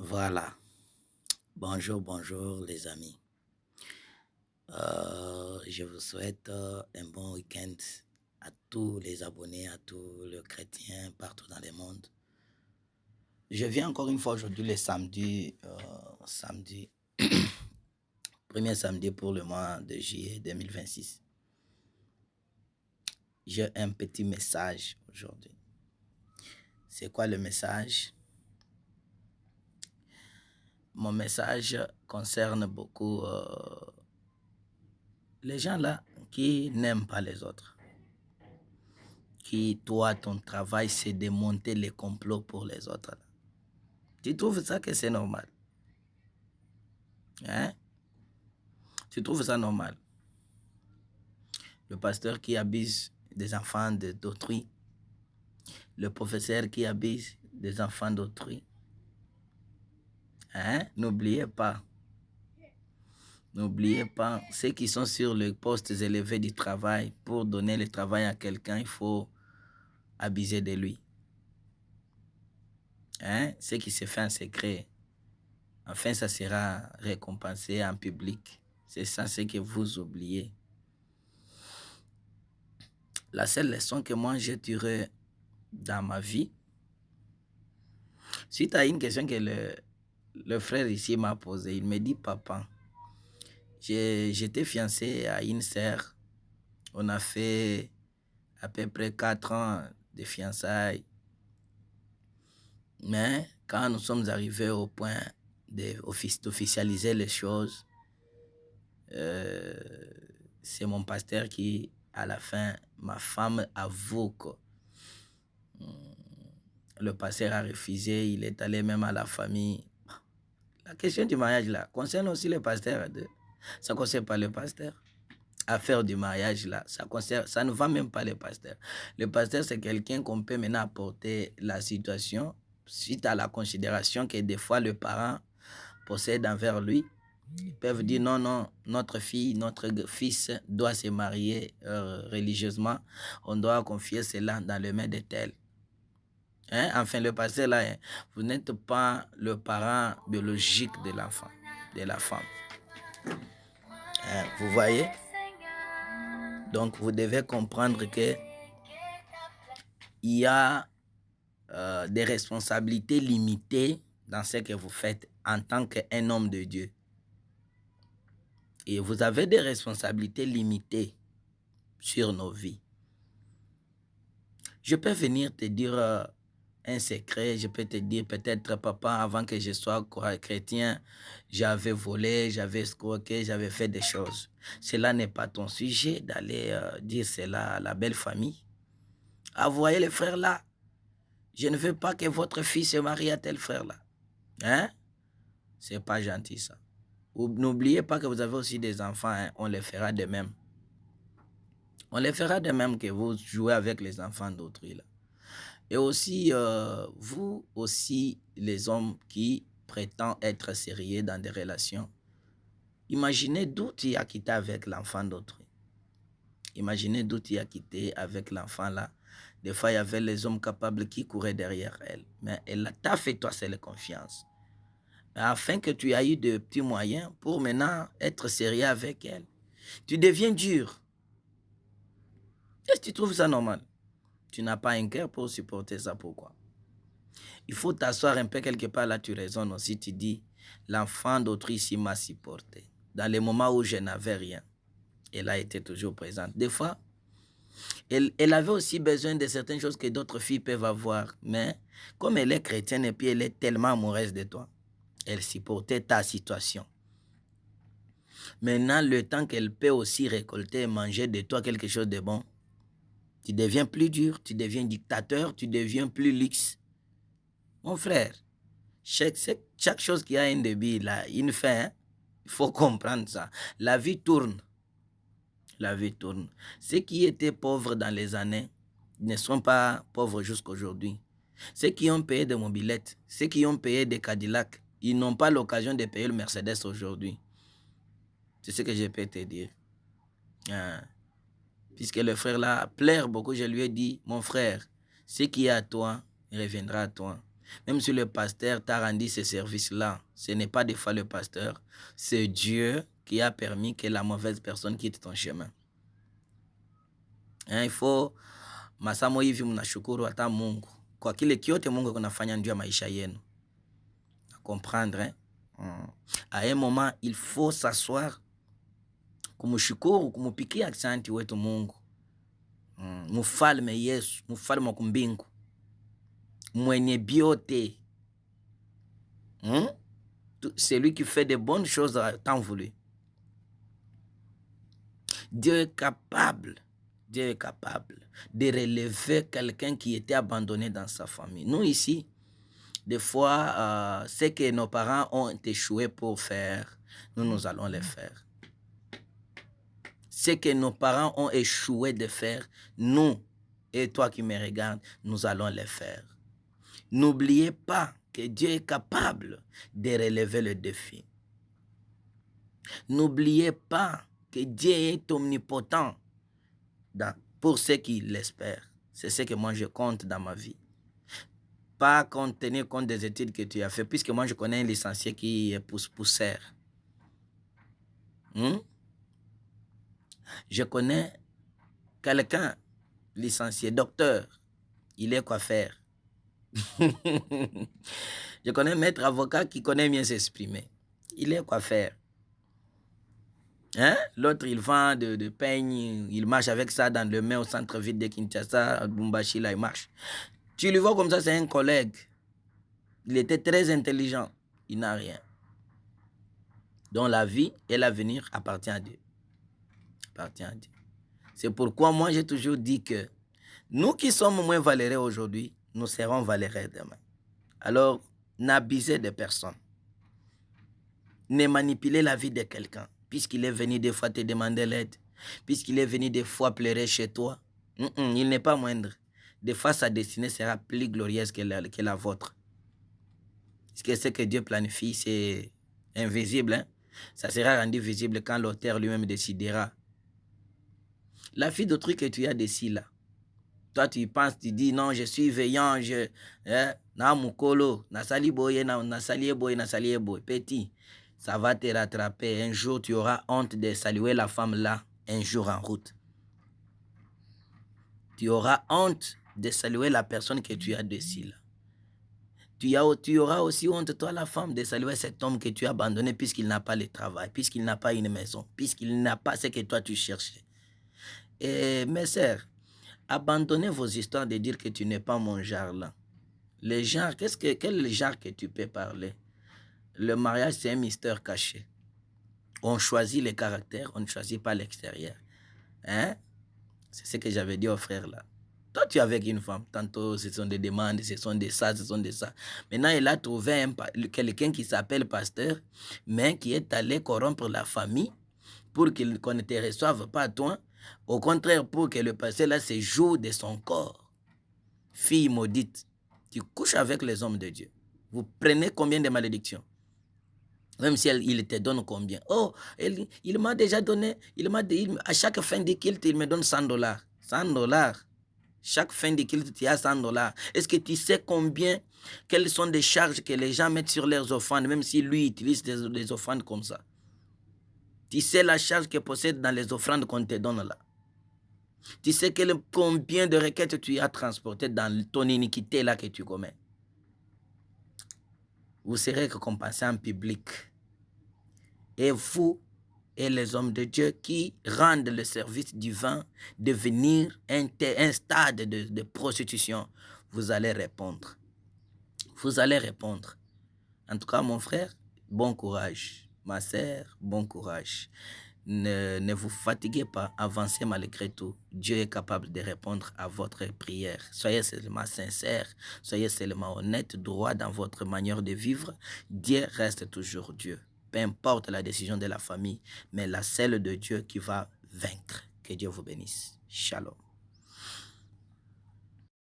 Voilà. Bonjour, bonjour les amis. Je vous souhaite un bon week-end à tous les abonnés, à tous les chrétiens partout dans le monde. Je viens encore une fois aujourd'hui le samedi, premier samedi pour le mois de juillet 2026. J'ai un petit message aujourd'hui. C'est quoi le message? Mon message concerne beaucoup les gens là qui n'aiment pas les autres. Qui, toi, ton travail, c'est de monter les complots pour les autres. Tu trouves ça que c'est normal? Hein? Tu trouves ça normal? Le pasteur qui abuse des enfants d'autrui, le professeur qui abuse des enfants d'autrui. Hein? N'oubliez pas, ceux qui sont sur les postes élevés du travail, pour donner le travail à quelqu'un, il faut abuser de lui. Hein? Ce qui se fait en secret, enfin, ça sera récompensé en public. C'est ça ce que vous oubliez. La seule leçon que moi j'ai tirée dans ma vie, suite à une question que le frère ici m'a posée, il me dit, papa, j'étais fiancé à une sœur. On a fait à peu près 4 ans de fiançailles. Mais quand nous sommes arrivés au point d'officialiser les choses, c'est mon pasteur qui, à la fin, ma femme avoue que le pasteur a refusé, il est allé même à la famille. La question du mariage là concerne aussi le pasteur. Ça ne concerne pas le pasteur. Affaire du mariage là, ça ne va même pas le pasteur. Le pasteur, c'est quelqu'un qu'on peut maintenant apporter la situation suite à la considération que des fois le parent possède envers lui. Ils peuvent dire non, non, notre fille, notre fils doit se marier religieusement. On doit confier cela dans les mains de tel. Hein? Enfin, le pasteur là, hein, vous n'êtes pas le parent biologique de l'enfant, de la femme. Hein? Vous voyez? Donc, vous devez comprendre que il y a des responsabilités limitées dans ce que vous faites en tant qu'un homme de Dieu. Et vous avez des responsabilités limitées sur nos vies. Je peux venir te dire un secret, je peux te dire peut-être, papa, avant que je sois chrétien, j'avais volé, j'avais escroqué, j'avais fait des choses. Cela n'est pas ton sujet d'aller dire cela à la belle famille. Ah, vous voyez les frères là, je ne veux pas que votre fils se marie à tel frère là. Hein? C'est pas gentil ça. N'oubliez pas que vous avez aussi des enfants, hein, on les fera de même. On les fera de même que vous jouez avec les enfants d'autrui là. Et aussi, vous aussi, les hommes qui prétendent être sérieux dans des relations, imaginez d'où tu as quitté avec l'enfant d'autrui. Imaginez d'où tu as quitté avec l'enfant là. Des fois, il y avait les hommes capables qui couraient derrière elle. Mais elle t'a fait toi seule confiance. Afin que tu aies eu de petits moyens pour maintenant être sérieux avec elle. Tu deviens dur. Est-ce que tu trouves ça normal? Tu n'as pas un cœur pour supporter ça. Pourquoi? Il faut t'asseoir un peu quelque part, là tu raisonnes aussi, tu dis, l'enfant d'autrui ici m'a supporté. Dans les moments où je n'avais rien, elle a été toujours présente. Des fois, elle avait aussi besoin de certaines choses que d'autres filles peuvent avoir. Mais comme elle est chrétienne et puis elle est tellement amoureuse de toi, elle supportait ta situation. Maintenant, le temps qu'elle peut aussi récolter et manger de toi quelque chose de bon, tu deviens plus dur, tu deviens dictateur, tu deviens plus luxe. Mon frère, chaque chose qui a un début, là, une fin, hein? Il faut comprendre ça. La vie tourne. La vie tourne. Ceux qui étaient pauvres dans les années ne sont pas pauvres jusqu'à aujourd'hui. Ceux qui ont payé des mobylettes, ceux qui ont payé des Cadillacs, ils n'ont pas l'occasion de payer le Mercedes aujourd'hui. C'est ce que je peux te dire. Hein? Puisque le frère là pleure beaucoup, je lui ai dit, mon frère, ce qui est à toi reviendra à toi. Même si le pasteur t'a rendu ce service-là, ce n'est pas des fois le pasteur, c'est Dieu qui a permis que la mauvaise personne quitte ton chemin. Il faut masamo hivi mnashukuru hata Mungu kwa kile kiote Mungu kunafanya ndio maisha yenu. Comprendre, à un moment il faut s'asseoir kumshukuru, kumupikia asante wetu Mungu. Mfalme Yesu, mfalme wa kumbingu, mwenye biote. C'est lui qui fait de bonnes choses à temps voulu. Dieu est capable de relever quelqu'un qui était abandonné dans sa famille. Nous ici, des fois, ce que nos parents ont échoué pour faire, nous allons les faire. Ce que nos parents ont échoué de faire, nous, et toi qui me regardes, nous allons les faire. N'oubliez pas que Dieu est capable de relever le défi. N'oubliez pas que Dieu est omnipotent pour ceux qui l'espèrent. C'est ce que moi je compte dans ma vie. Pas tenir compte des études que tu as fait, puisque moi je connais un licencié qui est pousseur. Je connais quelqu'un licencié, docteur, il est coiffeur. Je connais un maître avocat qui connaît bien s'exprimer. Il est coiffeur. L'autre, il vend de peigne, il marche avec ça dans le main au centre-ville de Kinshasa, à Bumbashi, là, il marche. Tu le vois comme ça, c'est un collègue. Il était très intelligent. Il n'a rien. Donc la vie et l'avenir appartiennent à Dieu. C'est pourquoi moi, j'ai toujours dit que nous qui sommes moins valeureux aujourd'hui, nous serons valeureux demain. Alors, n'abusez de personne. Ne manipulez la vie de quelqu'un. Puisqu'il est venu des fois te demander l'aide, puisqu'il est venu des fois pleurer chez toi, il n'est pas moindre. Des fois, sa destinée sera plus glorieuse que la vôtre. Parce que ce que Dieu planifie, c'est invisible. Ça sera rendu visible quand l'auteur lui-même décidera. La fille d'autrui que tu as décidé là, toi tu penses, tu dis non, je suis veillant, na mukolo, na sali boye, na sali boye, petit. Ça va te rattraper. Un jour, tu auras honte de saluer la femme là, un jour en route. Tu auras honte de saluer la personne que tu as décidé là. Tu auras aussi honte, toi la femme, de saluer cet homme que tu as abandonné puisqu'il n'a pas le travail, puisqu'il n'a pas une maison, puisqu'il n'a pas ce que toi tu cherchais. Et mes sœurs, abandonnez vos histoires de dire que tu n'es pas mon genre là. Le genre, quel genre que tu peux parler? Le mariage, c'est un mystère caché. On choisit les caractères, on ne choisit pas l'extérieur. C'est ce que j'avais dit aux frères là. Toi, tu es avec une femme. Tantôt, ce sont des demandes, ce sont des ça, ce sont des ça. Maintenant, il a trouvé quelqu'un qui s'appelle pasteur, mais qui est allé corrompre la famille pour qu'on ne te reçoive pas toi. Au contraire, pour que le pasteur là se joue de son corps. Fille maudite, tu couches avec les hommes de Dieu. Vous prenez combien de malédictions? Même si il te donne combien? Oh, il m'a déjà donné, à chaque fin de culte, il me donne $100. $100. Chaque fin de culte, tu as $100. Est-ce que tu sais quelles sont des charges que les gens mettent sur leurs offrandes, même si lui utilise des offrandes comme ça? Tu sais la charge que possède dans les offrandes qu'on te donne là. Tu sais combien de requêtes tu as transportées dans ton iniquité là que tu commets. Vous serez récompensé en public. Et vous et les hommes de Dieu qui rendent le service divin devenir un stade de prostitution, vous allez répondre. Vous allez répondre. En tout cas, mon frère, bon courage. Ma sœur, bon courage. Ne vous fatiguez pas, avancez malgré tout. Dieu est capable de répondre à votre prière. Soyez seulement sincère, soyez seulement honnête, droit dans votre manière de vivre. Dieu reste toujours Dieu. Peu importe la décision de la famille, mais la celle de Dieu qui va vaincre. Que Dieu vous bénisse. Shalom.